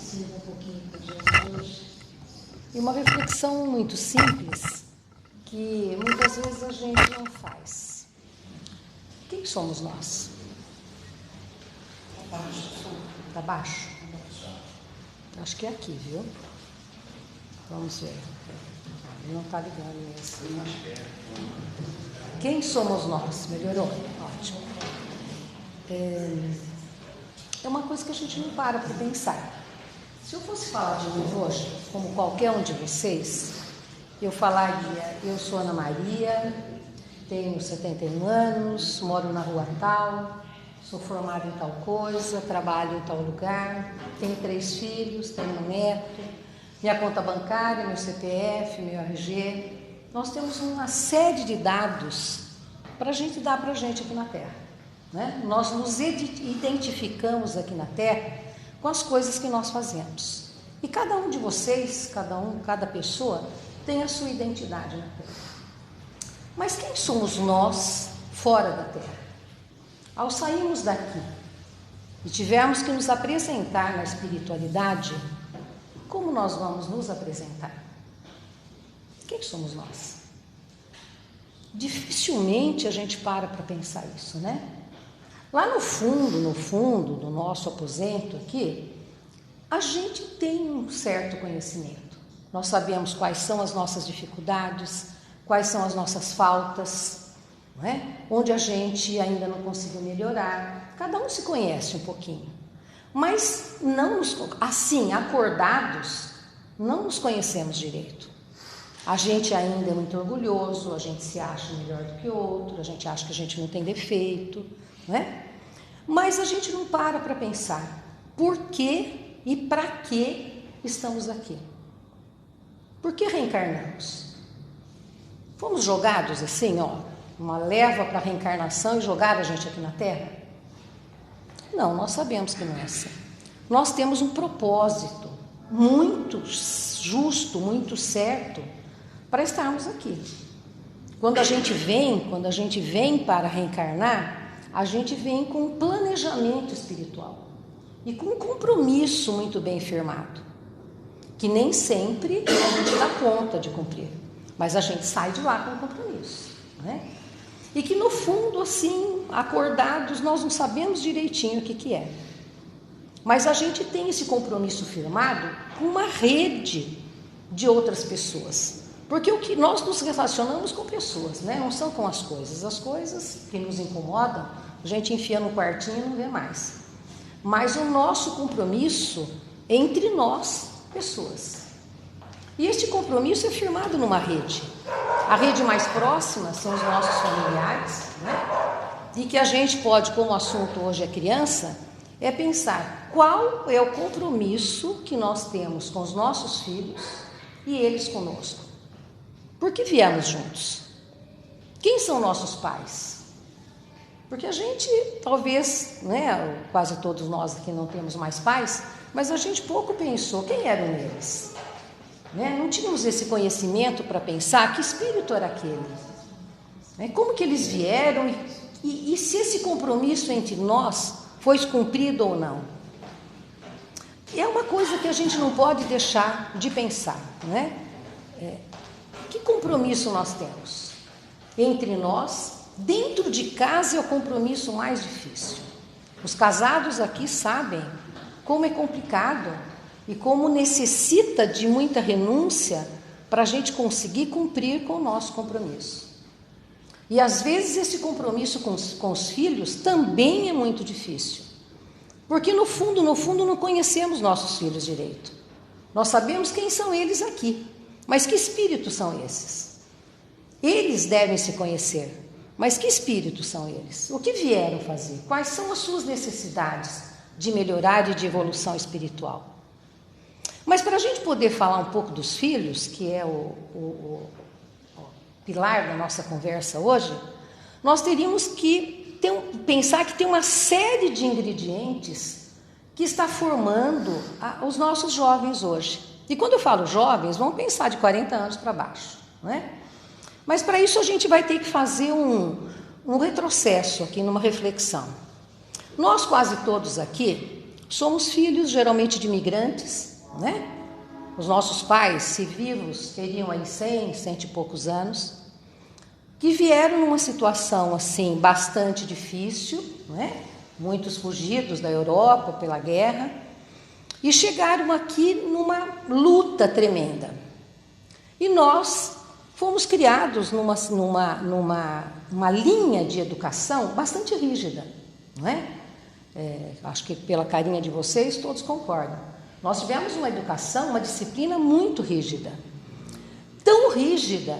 sirva um pouquinho para o dia de hoje. E uma reflexão muito simples, que muitas vezes a gente não faz. Quem somos nós? Está baixo? Acho que é aqui, viu? Vamos ver. Não está ligando mesmo. Quem somos nós? Melhorou? Ótimo. É uma coisa que a gente não para pensar. Se eu fosse falar de mim hoje, como qualquer um de vocês, eu falaria: eu sou Ana Maria, tenho 71 anos, moro na rua tal, sou formada em tal coisa, trabalho em tal lugar, tenho 3 filhos, tenho um neto, minha conta bancária, meu CPF, meu RG. Nós temos uma série de dados para a gente dar para a gente aqui na Terra, né? Nós nos identificamos aqui na Terra com as coisas que nós fazemos. E cada um de vocês, cada pessoa, tem a sua identidade na Terra. Mas quem somos nós fora da Terra? Ao sairmos daqui e tivermos que nos apresentar na espiritualidade, como nós vamos nos apresentar? Quem somos nós? Dificilmente a gente para pensar isso, né? Lá no fundo do nosso aposento aqui, a gente tem um certo conhecimento. Nós sabemos quais são as nossas dificuldades, quais são as nossas faltas, não é? Onde a gente ainda não conseguiu melhorar. Cada um se conhece um pouquinho. Mas não assim, acordados, não nos conhecemos direito. A gente ainda é muito orgulhoso, a gente se acha melhor do que o outro, a gente acha que a gente não tem defeito, não é? Mas a gente não para pensar por que e para que estamos aqui. Por que reencarnamos? Fomos jogados assim, uma leva para a reencarnação e jogaram a gente aqui na Terra? Não, nós sabemos que não é assim. Nós temos um propósito muito justo, muito certo para estarmos aqui. Quando a gente vem para reencarnar, a gente vem com um planejamento espiritual e com um compromisso muito bem firmado, que nem sempre a gente dá conta de cumprir, mas a gente sai de lá com um compromisso, né? E que no fundo, assim, acordados, nós não sabemos direitinho o que é. Mas a gente tem esse compromisso firmado com uma rede de outras pessoas. Porque o que nós nos relacionamos com pessoas, né? Não são com as coisas. As coisas que nos incomodam, a gente enfia no quartinho e não vê mais. Mas o nosso compromisso é entre nós, pessoas. E este compromisso é firmado numa rede. A rede mais próxima são os nossos familiares, né? E que a gente pode, como o assunto hoje é criança, é pensar qual é o compromisso que nós temos com os nossos filhos e eles conosco. Por que viemos juntos? Quem são nossos pais? Porque a gente, talvez, né, quase todos nós aqui não temos mais pais, mas a gente pouco pensou quem eram eles. Né? Não tínhamos esse conhecimento para pensar que espírito era aquele. Né? Como que eles vieram e se esse compromisso entre nós foi cumprido ou não. É uma coisa que a gente não pode deixar de pensar, né? Que compromisso nós temos entre nós? Dentro de casa é o compromisso mais difícil. Os casados aqui sabem como é complicado e como necessita de muita renúncia para a gente conseguir cumprir com o nosso compromisso. E às vezes esse compromisso com os filhos também é muito difícil. Porque no fundo, não conhecemos nossos filhos direito. Nós sabemos quem são eles aqui, mas que espíritos são esses? Eles devem se conhecer, mas que espíritos são eles? O que vieram fazer? Quais são as suas necessidades de melhorar e de evolução espiritual? Mas para a gente poder falar um pouco dos filhos, que é o pilar da nossa conversa hoje, nós teríamos que pensar que tem uma série de ingredientes que está formando os nossos jovens hoje. E quando eu falo jovens, vamos pensar de 40 anos para baixo, não é? Mas para isso a gente vai ter que fazer um retrocesso aqui, numa reflexão. Nós quase todos aqui Somos filhos geralmente de imigrantes, né? Os nossos pais, se vivos, teriam aí 100 e poucos anos, que vieram numa situação assim bastante difícil, né? Muitos fugidos da Europa pela guerra, e chegaram aqui numa luta tremenda. E nós fomos criados numa linha de educação bastante rígida, não é? Acho que pela carinha de vocês todos concordam. Nós tivemos uma educação, uma disciplina muito rígida. Tão rígida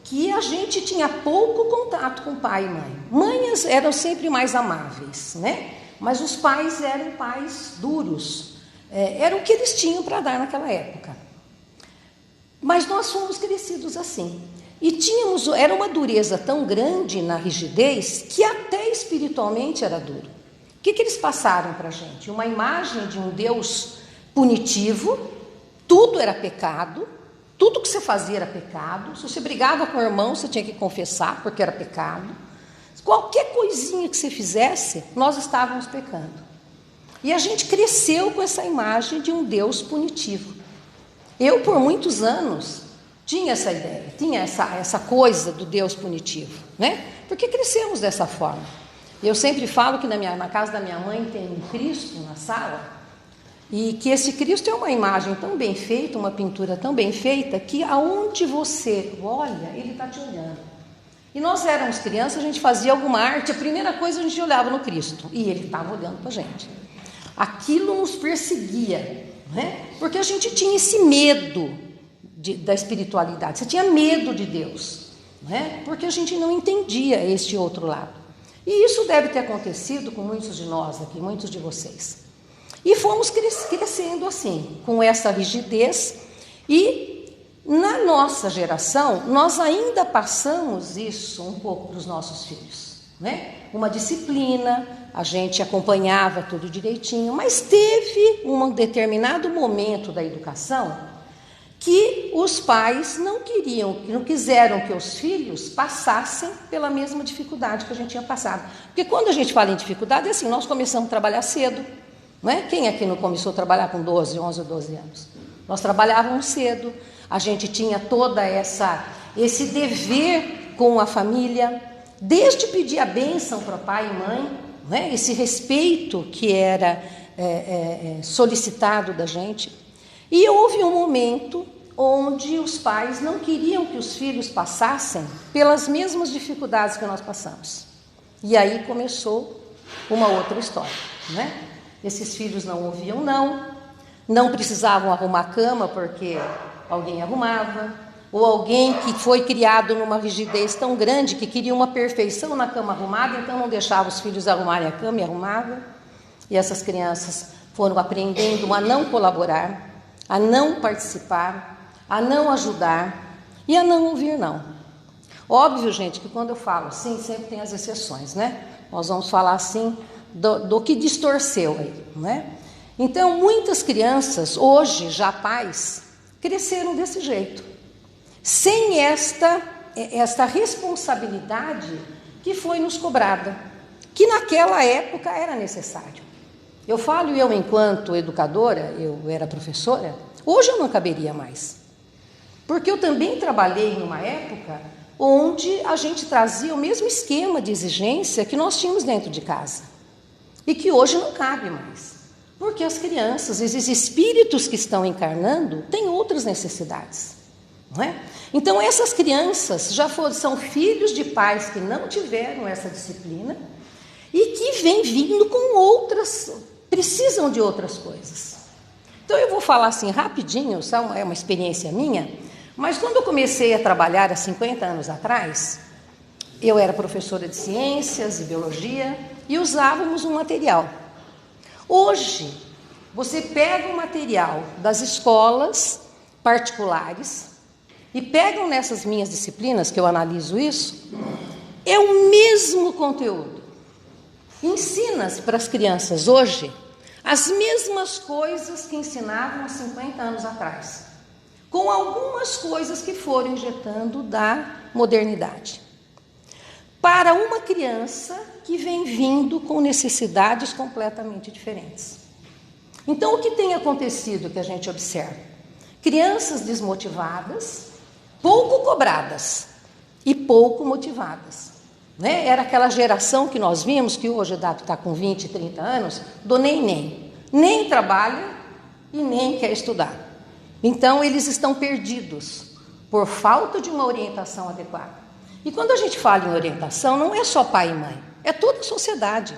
que a gente tinha pouco contato com pai e mãe. Mães eram sempre mais amáveis, né? Mas os pais eram pais duros. Era o que eles tinham para dar naquela época. Mas nós fomos crescidos assim. E era uma dureza tão grande na rigidez que até espiritualmente era duro. O que eles passaram para a gente? Uma imagem de um Deus punitivo, tudo era pecado, tudo que você fazia era pecado. Se você brigava com o irmão, você tinha que confessar, porque era pecado. Qualquer coisinha que você fizesse, nós estávamos pecando. E a gente cresceu com essa imagem de um Deus punitivo. Eu, por muitos anos, tinha essa ideia, tinha essa coisa do Deus punitivo, né? Porque crescemos dessa forma. Eu sempre falo que na casa da minha mãe tem um Cristo na sala, e que esse Cristo é uma imagem tão bem feita, uma pintura tão bem feita, que aonde você olha, ele está te olhando. E nós éramos crianças, a gente fazia alguma arte, a primeira coisa a gente olhava no Cristo, e ele estava olhando para a gente. Aquilo nos perseguia, né? Porque a gente tinha esse medo da espiritualidade, você tinha medo de Deus, né? Porque a gente não entendia este outro lado. E isso deve ter acontecido com muitos de nós aqui, muitos de vocês. E fomos crescendo assim, com essa rigidez, e na nossa geração, nós ainda passamos isso um pouco para os nossos filhos, né? Uma disciplina, a gente acompanhava tudo direitinho, mas teve um determinado momento da educação que os pais não quiseram que os filhos passassem pela mesma dificuldade que a gente tinha passado. Porque quando a gente fala em dificuldade, é assim, nós começamos a trabalhar cedo, não é? Quem aqui não começou a trabalhar com 11 ou 12 anos? Nós trabalhávamos cedo, a gente tinha toda esse dever com a família, desde pedir a bênção para pai e mãe, né? Esse respeito que era solicitado da gente. E houve um momento onde os pais não queriam que os filhos passassem pelas mesmas dificuldades que nós passamos. E aí começou uma outra história, né? Esses filhos não ouviam não precisavam arrumar cama porque alguém arrumava, ou alguém que foi criado numa rigidez tão grande que queria uma perfeição na cama arrumada, então não deixava os filhos arrumarem a cama e arrumava. E essas crianças foram aprendendo a não colaborar, a não participar, a não ajudar e a não ouvir não. Óbvio, gente, que quando eu falo assim, sempre tem as exceções, né? Nós vamos falar assim do que distorceu aí, né? Então, muitas crianças, hoje já pais, cresceram desse jeito, sem esta responsabilidade que foi nos cobrada, que naquela época era necessário. Eu falo, eu enquanto educadora, eu era professora, hoje eu não caberia mais, porque eu também trabalhei numa época onde a gente trazia o mesmo esquema de exigência que nós tínhamos dentro de casa, e que hoje não cabe mais, porque as crianças, esses espíritos que estão encarnando, têm outras necessidades, não é? Então essas crianças são filhos de pais que não tiveram essa disciplina e que vêm vindo com outras, precisam de outras coisas. Então eu vou falar assim rapidinho, é uma experiência minha, mas quando eu comecei a trabalhar há 50 anos atrás, eu era professora de ciências e biologia e usávamos um material. Hoje, você pega o material das escolas particulares e pegam nessas minhas disciplinas, que eu analiso isso, é o mesmo conteúdo. Ensina-se para as crianças hoje as mesmas coisas que ensinavam há 50 anos atrás, com algumas coisas que foram injetando da modernidade. Para uma criança que vem vindo com necessidades completamente diferentes. Então, o que tem acontecido que a gente observa? Crianças desmotivadas, pouco cobradas e pouco motivadas. Né? Era aquela geração que nós vimos, que hoje está com 20, 30 anos, do nem trabalha e nem quer estudar. Então, eles estão perdidos por falta de uma orientação adequada. E quando a gente fala em orientação, não é só pai e mãe, é toda a sociedade.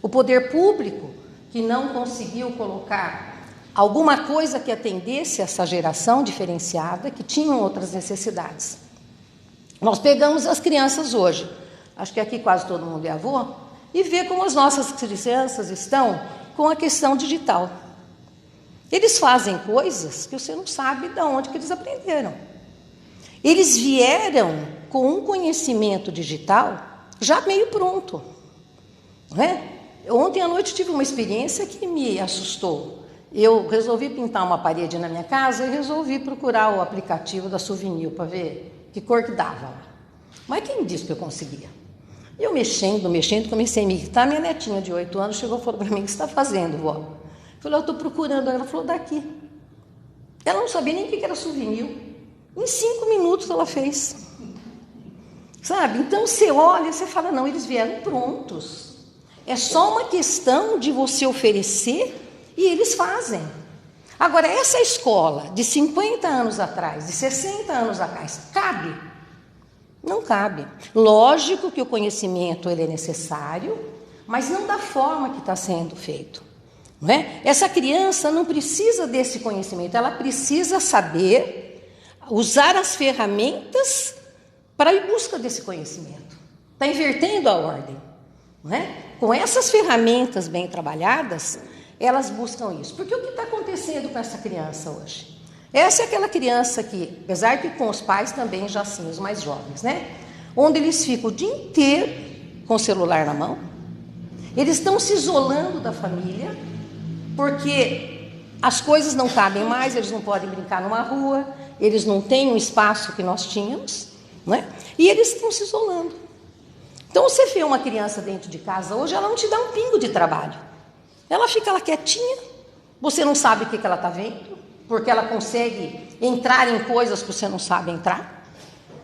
O poder público, que não conseguiu colocar alguma coisa que atendesse essa geração diferenciada, que tinham outras necessidades. Nós pegamos as crianças hoje, acho que aqui quase todo mundo é avô, e vê como as nossas crianças estão com a questão digital. Eles fazem coisas que você não sabe de onde que eles aprenderam. Eles vieram com um conhecimento digital já meio pronto. Né? Ontem à noite tive uma experiência que me assustou. Eu resolvi pintar uma parede na minha casa e resolvi procurar o aplicativo da Souvenir para ver que cor que dava lá. Mas quem disse que eu conseguia? Eu mexendo, comecei a me irritar. Minha netinha de 8 anos chegou e falou para mim: o que você está fazendo, vó? Eu falei: eu estou procurando. Ela falou: daqui. Ela não sabia nem o que era Souvenir. Em 5 minutos ela fez. Sabe? Então você olha e você fala: não, eles vieram prontos. É só uma questão de você oferecer e eles fazem. Agora, essa escola de 50 anos atrás, de 60 anos atrás, cabe? Não cabe. Lógico que o conhecimento ele é necessário, mas não da forma que está sendo feito. Não é? Essa criança não precisa desse conhecimento, ela precisa saber usar as ferramentas para ir em busca desse conhecimento. Está invertendo a ordem. Não é? Com essas ferramentas bem trabalhadas, elas buscam isso. Porque o que está acontecendo com essa criança hoje? Essa é aquela criança que, apesar que com os pais também já assim, os mais jovens, né? Onde eles ficam o dia inteiro com o celular na mão, eles estão se isolando da família, porque as coisas não cabem mais, eles não podem brincar numa rua, eles não têm o espaço que nós tínhamos, né? E eles estão se isolando. Então, você vê uma criança dentro de casa hoje, ela não te dá um pingo de trabalho. Ela fica lá quietinha, você não sabe o que ela está vendo, porque ela consegue entrar em coisas que você não sabe entrar.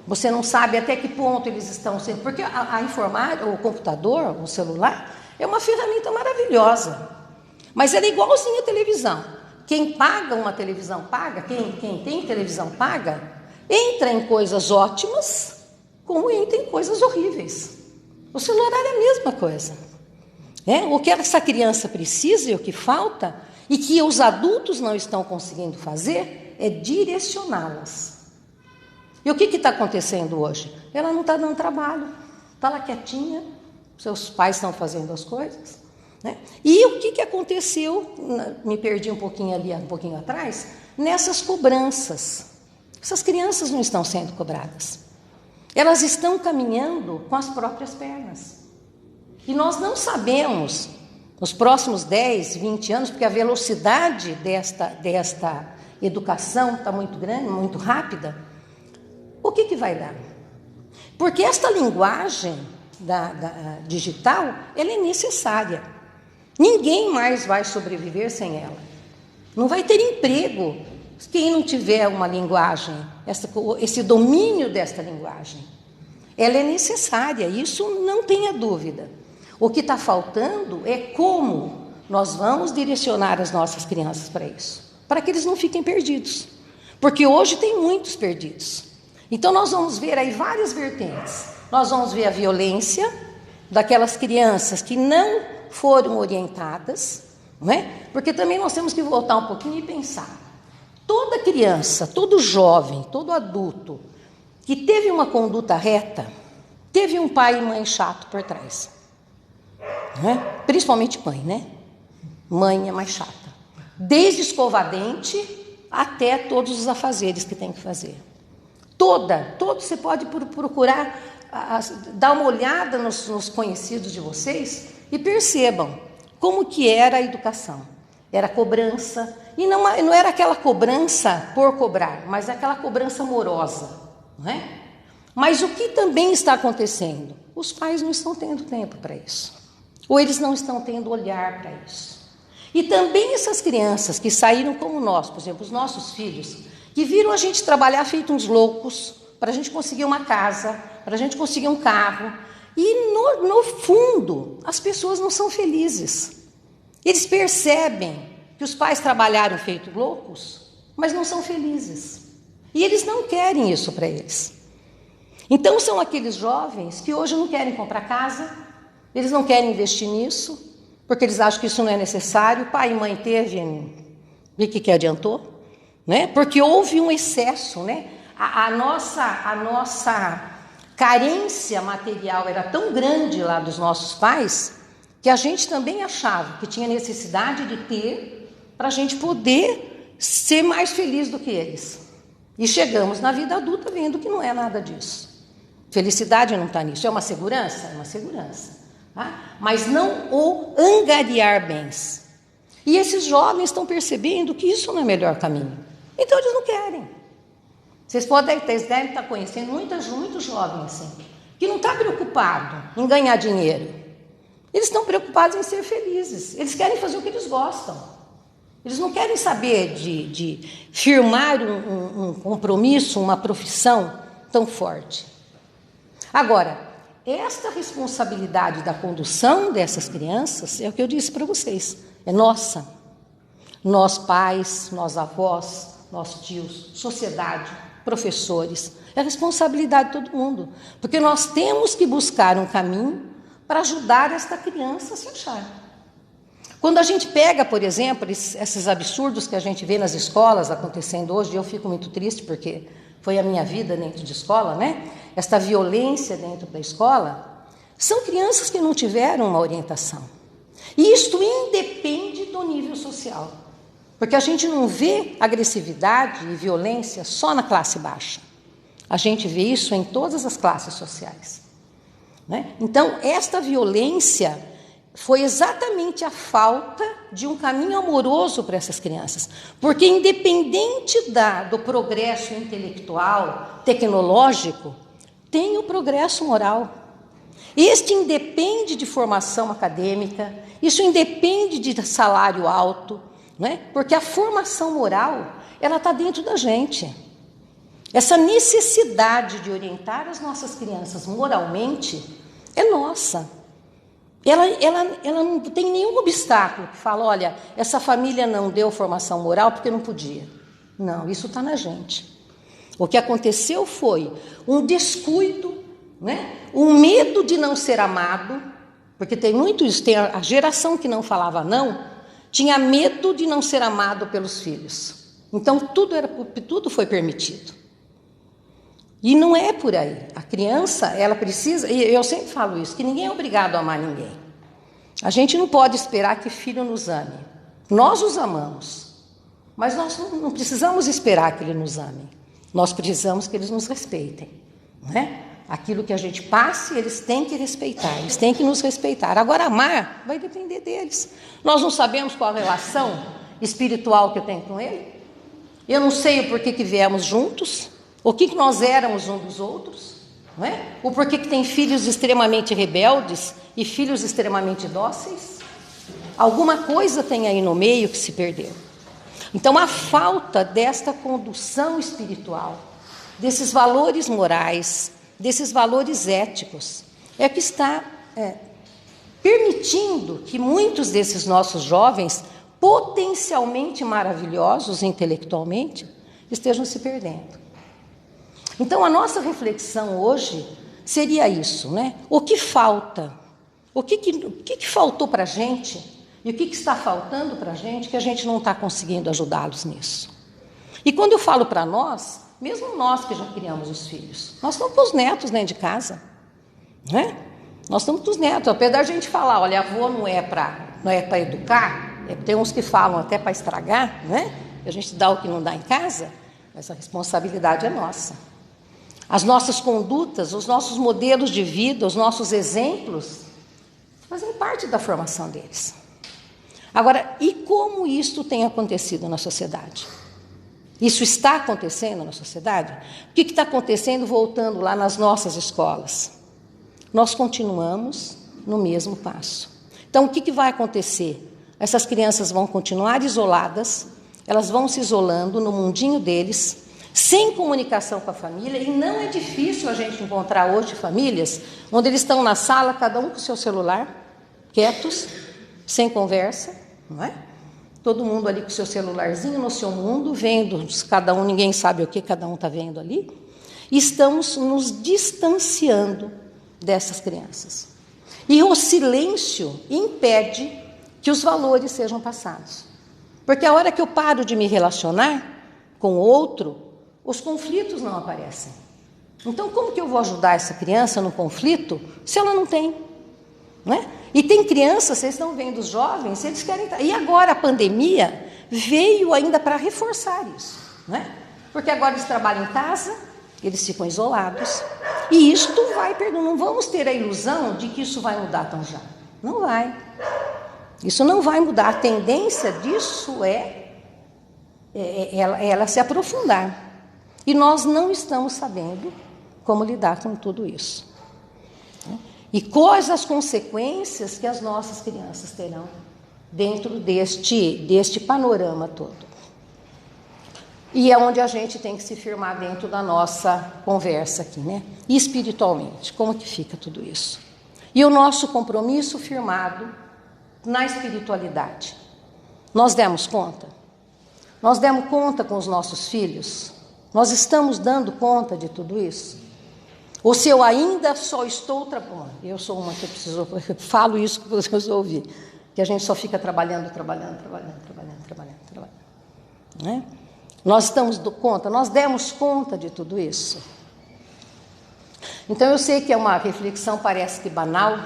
Você não sabe até que ponto eles estão sendo... Porque a informática, o computador, o celular, é uma ferramenta maravilhosa. Mas ela é igualzinha à televisão. Quem paga uma televisão paga, quem tem televisão paga, entra em coisas ótimas, como entra em coisas horríveis. O celular é a mesma coisa. O que essa criança precisa e o que falta, e que os adultos não estão conseguindo fazer, é direcioná-las. E o que está acontecendo hoje? Ela não está dando trabalho, está lá quietinha, seus pais estão fazendo as coisas. Né? E o que aconteceu, me perdi um pouquinho ali, um pouquinho atrás, nessas cobranças. Essas crianças não estão sendo cobradas. Elas estão caminhando com as próprias pernas. E nós não sabemos, nos próximos 10, 20 anos, porque a velocidade desta educação está muito grande, muito rápida, o que vai dar? Porque esta linguagem digital, ela é necessária. Ninguém mais vai sobreviver sem ela. Não vai ter emprego quem não tiver uma linguagem, esse domínio desta linguagem. Ela é necessária, isso não tenha dúvida. O que está faltando é como nós vamos direcionar as nossas crianças para isso, para que eles não fiquem perdidos. Porque hoje tem muitos perdidos. Então nós vamos ver aí várias vertentes. Nós vamos ver a violência daquelas crianças que não foram orientadas, não é? Porque também nós temos que voltar um pouquinho e pensar. Toda criança, todo jovem, todo adulto que teve uma conduta reta, teve um pai e mãe chato por trás. Não é? Principalmente mãe, né? Mãe é mais chata. Desde escovar dente até todos os afazeres que tem que fazer. Todo você pode procurar, dar uma olhada nos conhecidos de vocês e percebam como que era a educação. Era cobrança, e não era aquela cobrança por cobrar, mas aquela cobrança amorosa. Não é? Mas o que também está acontecendo? Os pais não estão tendo tempo para isso. Ou eles não estão tendo olhar para isso. E também essas crianças que saíram como nós, por exemplo, os nossos filhos, que viram a gente trabalhar feito uns loucos para a gente conseguir uma casa, para a gente conseguir um carro. E no fundo, as pessoas não são felizes. Eles percebem que os pais trabalharam feito loucos, mas não são felizes. E eles não querem isso para eles. Então são aqueles jovens que hoje não querem comprar casa, eles não querem investir nisso, porque eles acham que isso não é necessário. Pai e mãe teve, e o que adiantou? Né? Porque houve um excesso, né? A nossa carência material era tão grande lá dos nossos pais, que a gente também achava que tinha necessidade de ter para a gente poder ser mais feliz do que eles. E chegamos na vida adulta vendo que não é nada disso. Felicidade não está nisso. É uma segurança? É uma segurança. Tá? Mas não o angariar bens. E esses jovens estão percebendo que isso não é o melhor caminho. Então eles não querem. Vocês devem estar conhecendo muitos jovens assim, que não estão preocupados em ganhar dinheiro. Eles estão preocupados em ser felizes. Eles querem fazer o que eles gostam. Eles não querem saber de firmar um compromisso, uma profissão tão forte. Agora, esta responsabilidade da condução dessas crianças é o que eu disse para vocês. É nossa. Nós pais, nós avós, nós tios, sociedade, professores. É responsabilidade de todo mundo. Porque nós temos que buscar um caminho para ajudar esta criança a se achar. Quando a gente pega, por exemplo, esses absurdos que a gente vê nas escolas acontecendo hoje, eu fico muito triste porque foi a minha vida dentro de escola, né? Esta violência dentro da escola, são crianças que não tiveram uma orientação. E isto independe do nível social. Porque a gente não vê agressividade e violência só na classe baixa. A gente vê isso em todas as classes sociais. Né? Então, esta violência foi exatamente a falta de um caminho amoroso para essas crianças. Porque independente do progresso intelectual, tecnológico, tem o progresso moral. Este independe de formação acadêmica, isso independe de salário alto, né? Porque a formação moral, ela está dentro da gente. Essa necessidade de orientar as nossas crianças moralmente é nossa. Ela não tem nenhum obstáculo que fala, olha, essa família não deu formação moral porque não podia. Não, isso está na gente. O que aconteceu foi um descuido, né? Um medo de não ser amado, porque tem muito isso, tem a geração que não falava não, tinha medo de não ser amado pelos filhos. Então tudo foi permitido. E não é por aí. A criança, ela precisa, e eu sempre falo isso, que ninguém é obrigado a amar ninguém. A gente não pode esperar que filho nos ame. Nós os amamos, mas nós não precisamos esperar que ele nos ame. Nós precisamos que eles nos respeitem. Né? Aquilo que a gente passe, eles têm que respeitar, eles têm que nos respeitar. Agora, amar vai depender deles. Nós não sabemos qual a relação espiritual que eu tenho com ele. Eu não sei o porquê que viemos juntos, o que nós éramos um dos outros, não é? O porquê que tem filhos extremamente rebeldes e filhos extremamente dóceis. Alguma coisa tem aí no meio que se perdeu. Então, a falta desta condução espiritual, desses valores morais, desses valores éticos, é que está permitindo que muitos desses nossos jovens, potencialmente maravilhosos intelectualmente, estejam se perdendo. Então, a nossa reflexão hoje seria isso, né? O que falta? O que faltou para a gente? E o que está faltando para a gente que a gente não está conseguindo ajudá-los nisso? E quando eu falo para nós, mesmo nós que já criamos os filhos, nós estamos com os netos dentro de casa, né? Nós estamos com os netos, apesar de a gente falar, olha, avô não é para educar, tem uns que falam até para estragar, né? A gente dá o que não dá em casa, essa responsabilidade é nossa. As nossas condutas, os nossos modelos de vida, os nossos exemplos, fazem parte da formação deles. Agora, e como isso tem acontecido na sociedade? Isso está acontecendo na sociedade? O que está acontecendo voltando lá nas nossas escolas? Nós continuamos no mesmo passo. Então, o que vai acontecer? essas crianças vão continuar isoladas, elas vão se isolando no mundinho deles, sem comunicação com a família, e não é difícil a gente encontrar hoje famílias onde eles estão na sala, cada um com o seu celular, quietos, sem conversa, não é? Todo mundo ali com o seu celularzinho no seu mundo, vendo cada um, ninguém sabe o que cada um está vendo ali, e estamos nos distanciando dessas crianças. E o silêncio impede que os valores sejam passados. Porque a hora que eu paro de me relacionar com o outro, os conflitos não aparecem. Então, como que eu vou ajudar essa criança no conflito se ela não tem? Não é? E tem crianças, vocês estão vendo os jovens, eles querem... E agora a pandemia veio ainda para reforçar isso. Não é? Porque agora eles trabalham em casa, eles ficam isolados. E isto vai perdendo. Não vamos ter a ilusão de que isso vai mudar tão já. Não vai. Isso não vai mudar. A tendência disso é ela se aprofundar. E nós não estamos sabendo como lidar com tudo isso. E quais as consequências que as nossas crianças terão dentro deste panorama todo. E é onde a gente tem que se firmar dentro da nossa conversa aqui, né? E espiritualmente, como que fica tudo isso? E o nosso compromisso firmado na espiritualidade. Nós demos conta? Nós demos conta com os nossos filhos? Nós estamos dando conta de tudo isso? Ou se eu ainda só estou trabalhando? Eu sou uma que eu falo isso que vocês ouvirem, que a gente só fica trabalhando. Né? Nós estamos dando conta? Nós demos conta de tudo isso? Então eu sei que é uma reflexão, parece que banal,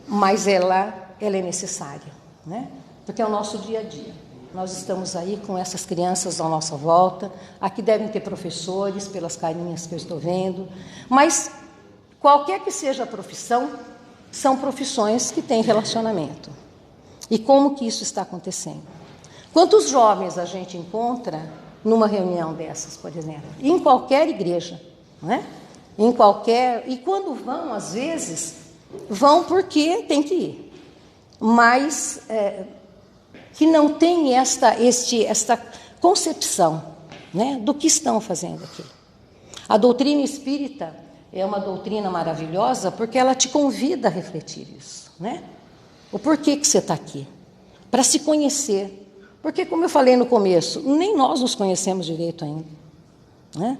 mas ela é necessária, né? Porque é o nosso dia a dia. Nós estamos aí com essas crianças à nossa volta. Aqui devem ter professores, pelas carinhas que eu estou vendo. Mas, qualquer que seja a profissão, são profissões que têm relacionamento. E como que isso está acontecendo? Quantos jovens a gente encontra numa reunião dessas, por exemplo? Em qualquer igreja, né? E quando vão, às vezes, vão porque tem que ir. Mas... que não tem esta concepção, né, do que estão fazendo aqui. A doutrina espírita é uma doutrina maravilhosa porque ela te convida a refletir isso, né? O porquê que você está aqui? Para se conhecer. Porque, como eu falei no começo, nem nós nos conhecemos direito ainda, né?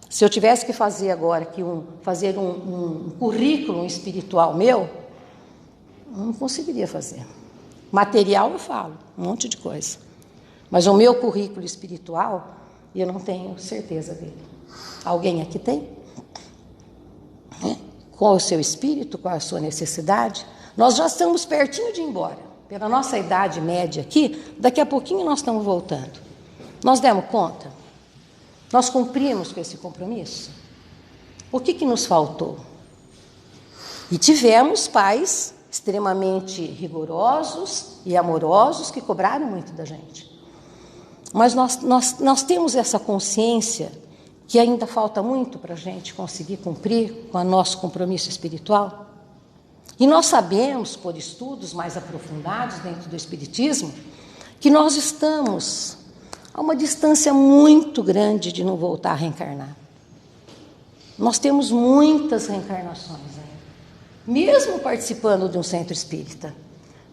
Se eu tivesse que fazer agora aqui fazer um currículo espiritual meu, eu não conseguiria fazer. Material eu falo, um monte de coisa. Mas o meu currículo espiritual, eu não tenho certeza dele. Alguém aqui tem? Qual é o seu espírito? Qual é a sua necessidade? Nós já estamos pertinho de ir embora. Pela nossa idade média aqui, daqui a pouquinho nós estamos voltando. Nós demos conta? Nós cumprimos com esse compromisso? O que nos faltou? E tivemos pais extremamente rigorosos e amorosos que cobraram muito da gente. Mas nós temos essa consciência que ainda falta muito para a gente conseguir cumprir com o nosso compromisso espiritual. E nós sabemos, por estudos mais aprofundados dentro do Espiritismo, que nós estamos a uma distância muito grande de não voltar a reencarnar. Nós temos muitas reencarnações ainda. Mesmo participando de um centro espírita,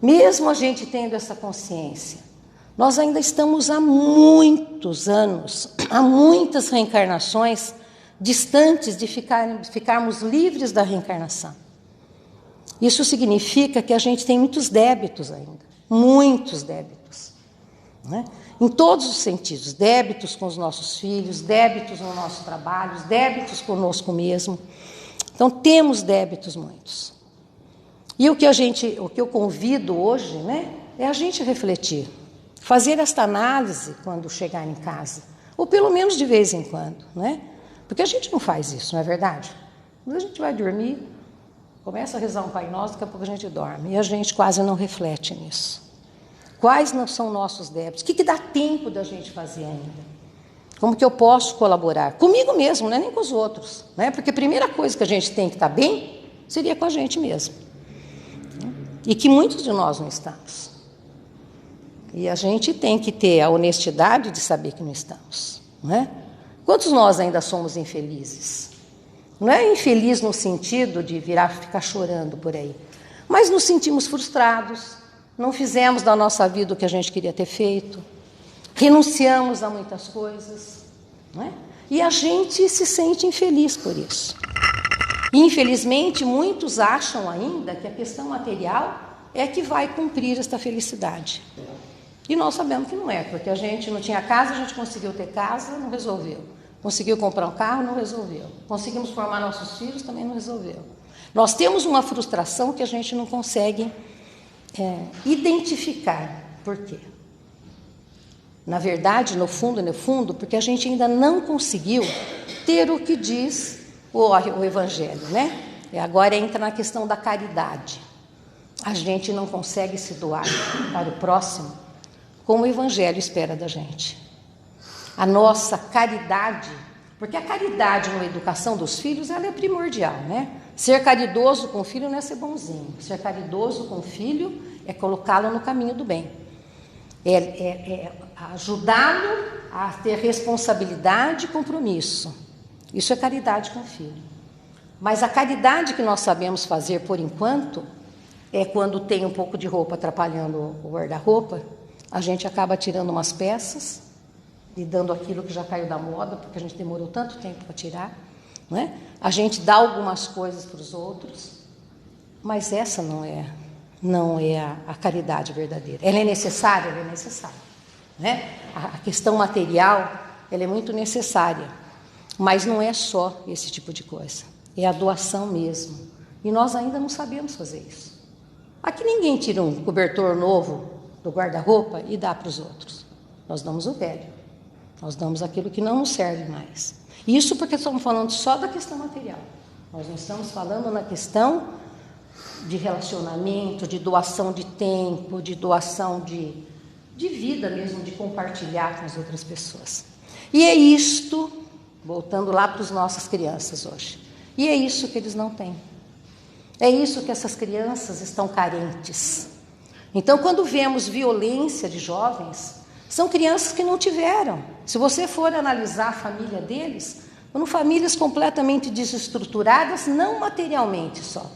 mesmo a gente tendo essa consciência, nós ainda estamos há muitos anos, há muitas reencarnações distantes de ficarmos livres da reencarnação. Isso significa que a gente tem muitos débitos ainda, muitos débitos, né? Em todos os sentidos, débitos com os nossos filhos, débitos no nosso trabalho, débitos conosco mesmo. Então, temos débitos muitos. E o que eu convido hoje, né, é a gente refletir, fazer esta análise quando chegar em casa, ou pelo menos de vez em quando, né? Porque a gente não faz isso, não é verdade? A gente vai dormir, começa a rezar um Pai Nosso, daqui a pouco a gente dorme, e a gente quase não reflete nisso. Quais não são nossos débitos? O que dá tempo da gente fazer ainda? Como que eu posso colaborar? Comigo mesmo, não é nem com os outros, né? Porque a primeira coisa que a gente tem que estar bem seria com a gente mesmo. E que muitos de nós não estamos. E a gente tem que ter a honestidade de saber que não estamos, não é? Quantos nós ainda somos infelizes? Não é infeliz no sentido de ficar chorando por aí, mas nos sentimos frustrados, não fizemos da nossa vida o que a gente queria ter feito, renunciamos a muitas coisas, não é? E a gente se sente infeliz por isso. E, infelizmente, muitos acham ainda que a questão material é que vai cumprir esta felicidade. E nós sabemos que não é, porque a gente não tinha casa, a gente conseguiu ter casa, não resolveu. Conseguiu comprar um carro, não resolveu. Conseguimos formar nossos filhos, também não resolveu. Nós temos uma frustração que a gente não consegue identificar. Por quê? Na verdade, no fundo, porque a gente ainda não conseguiu ter o que diz o Evangelho, né? E agora entra na questão da caridade. A gente não consegue se doar para o próximo como o Evangelho espera da gente. A nossa caridade, porque a caridade na educação dos filhos, ela é primordial, né? Ser caridoso com o filho não é ser bonzinho. Ser caridoso com o filho é colocá-lo no caminho do bem. É ajudá-lo a ter responsabilidade e compromisso. Isso é caridade com o filho. Mas a caridade que nós sabemos fazer por enquanto é quando tem um pouco de roupa atrapalhando o guarda-roupa, a gente acaba tirando umas peças e dando aquilo que já caiu da moda, porque a gente demorou tanto tempo para tirar, não é? A gente dá algumas coisas para os outros, mas essa não é a caridade verdadeira. Ela é necessária? Ela é necessária, né? A questão material, ela é muito necessária, mas não é só esse tipo de coisa, é a doação mesmo. E nós ainda não sabemos fazer isso. Aqui ninguém tira um cobertor novo do guarda-roupa e dá para os outros. Nós damos o velho. Nós damos aquilo que não nos serve mais. Isso porque estamos falando só da questão material. Nós não estamos falando na questão de relacionamento, de doação de tempo, de doação de vida mesmo, de compartilhar com as outras pessoas. E é isto, voltando lá para as nossas crianças hoje, e é isso que eles não têm. É isso que essas crianças estão carentes. Então, quando vemos violência de jovens, são crianças que não tiveram. Se você for analisar a família deles, foram famílias completamente desestruturadas, não materialmente só.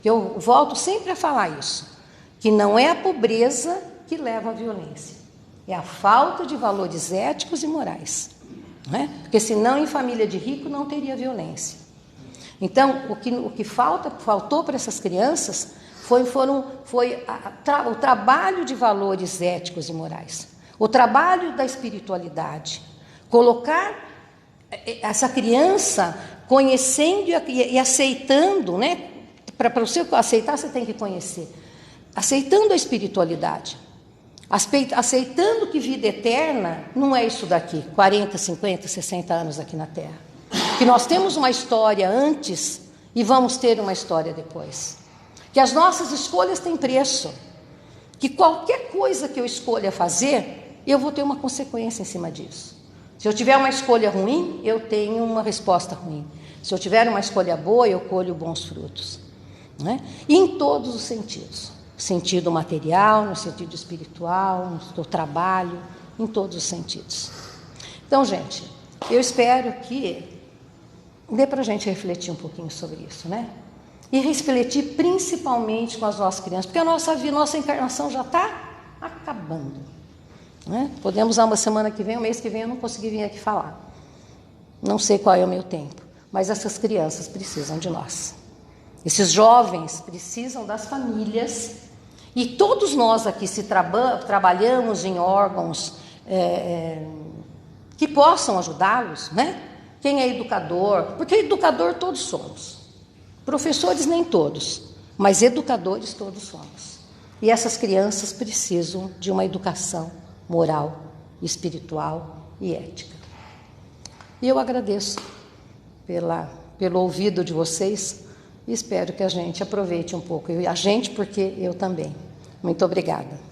Eu volto sempre a falar isso, que não é a pobreza que leva à violência, é a falta de valores éticos e morais, não é? Porque senão em família de rico não teria violência. Então, o que faltou para essas crianças foi o trabalho de valores éticos e morais, o trabalho da espiritualidade, colocar essa criança conhecendo e aceitando, né? Para você aceitar, você tem que conhecer. Aceitando a espiritualidade, aceitando que vida eterna não é isso daqui, 40, 50, 60 anos aqui na Terra. Que nós temos uma história antes e vamos ter uma história depois. Que as nossas escolhas têm preço. Que qualquer coisa que eu escolha fazer, eu vou ter uma consequência em cima disso. Se eu tiver uma escolha ruim, eu tenho uma resposta ruim. Se eu tiver uma escolha boa, eu colho bons frutos. Não é? E em todos os sentidos. No sentido material, no sentido espiritual, no trabalho, em todos os sentidos. Então, gente, eu espero que dê para a gente refletir um pouquinho sobre isso, né? E refletir principalmente com as nossas crianças, porque a nossa encarnação já está acabando. Né? Podemos usar uma semana que vem, um mês que vem eu não consegui vir aqui falar. Não sei qual é o meu tempo, mas essas crianças precisam de nós. Esses jovens precisam das famílias e todos nós aqui, se trabalhamos em órgãos que possam ajudá-los, né? Quem é educador? Porque educador todos somos. Professores nem todos, mas educadores todos somos. E essas crianças precisam de uma educação moral, espiritual e ética. E eu agradeço pelo ouvido de vocês e espero que a gente aproveite um pouco. A gente, porque eu também. Muito obrigada.